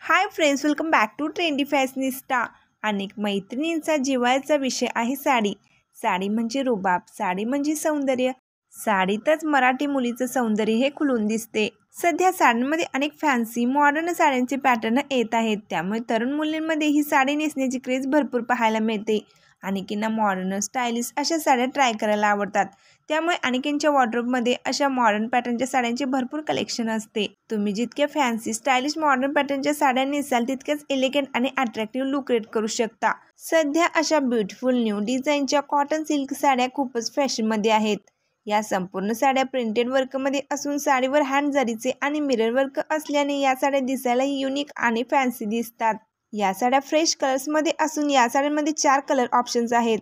High friends, welcome back to trendy fashionista. अनेक मैत्रिणींचा जिव्हाळ्याचा विषय आहे साडी। साडी म्हणजे रुबाब, साडी म्हणजे सौंदर्य, साडीतच मराठी मुलीचं सौंदर्य हे खुलून दिसते। सध्या साड्यांमध्ये अनेक फॅन्सी मॉडर्न साड्यांचे पॅटर्न येत आहेत, त्यामुळे तरुण मुलींमध्ये ही साडी नेसण्याची क्रेज भरपूर पाहायला मिळते। अनेकींना मॉडर्न स्टायलिश अशा साड्या ट्राय करायला आवडतात, त्यामुळे अनेकांच्या वॉर्डरोबमध्ये अशा मॉडर्न पॅटर्नच्या साड्यांचे भरपूर कलेक्शन असते। तुम्ही जितक्या फॅन्सी स्टायलिश मॉडर्न पॅटर्नच्या साड्या नेसाल तितक्याच एलिगंट आणि अट्रॅक्टिव्ह लुक क्रिएट करू शकता। सध्या अशा ब्युटिफुल न्यू डिझाईनच्या कॉटन सिल्क साड्या खूपच फॅशनमध्ये आहेत। या संपूर्ण साड्या प्रिंटेड वर्कमध्ये असून साडीवर हँड जरीचे आणि मिरर वर्क असल्याने या साड्या दिसायलाही युनिक आणि फॅन्सी दिसतात। या साड्या फ्रेश कलर्समध्ये असून या साड्यांमध्ये 4 कलर ऑप्शन्स आहेत।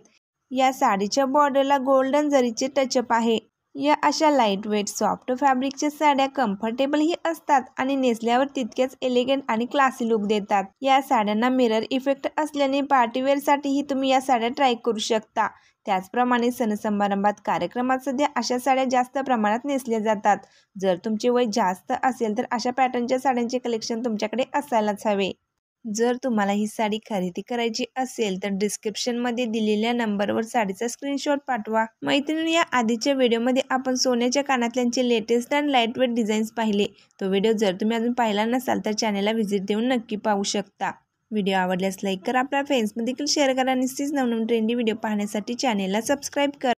या साडीच्या बॉर्डरला गोल्डन जरीचे टचअप आहे। या अशा लाईट वेट सॉफ्ट फॅब्रिकच्या साड्या कम्फर्टेबलही असतात आणि नेसल्यावर तितक्याच एलिगंट आणि क्लासी लुक देतात। या साड्यांना मिरर इफेक्ट असल्याने पार्टीवेअरसाठीही तुम्ही या साड्या ट्राय करू शकता। त्याचप्रमाणे सण समारंभात कार्यक्रमात सध्या अशा साड्या जास्त प्रमाणात नेसल्या जातात। जर तुमचे वय जास्त असेल तर अशा पॅटर्नच्या साड्यांचे कलेक्शन तुमच्याकडे असायलाच हवे। जर तुम्हाला ही साडी खरेदी करायची असेल तर डिस्क्रिप्शनमध्ये दिलेल्या नंबरवर साडीचा स्क्रीनशॉट पाठवा। मैत्रिणी, या आधीच्या व्हिडिओमध्ये आपण सोन्याच्या कानातल्यांचे लेटेस्ट आणि लाईटवेट डिझाईन्स पाहिले। तो व्हिडिओ जर तुम्ही अजून पाहिला नसाल तर चॅनलला व्हिजिट देऊन नक्की पाहू शकता। व्हिडिओ आवडल्यास लाईक करा, आपल्या फ्रेंड्समध्ये देखील शेअर करा आणि नवनवीन ट्रेंडी व्हिडिओ पाहण्यासाठी चॅनलला सबस्क्राईब करा।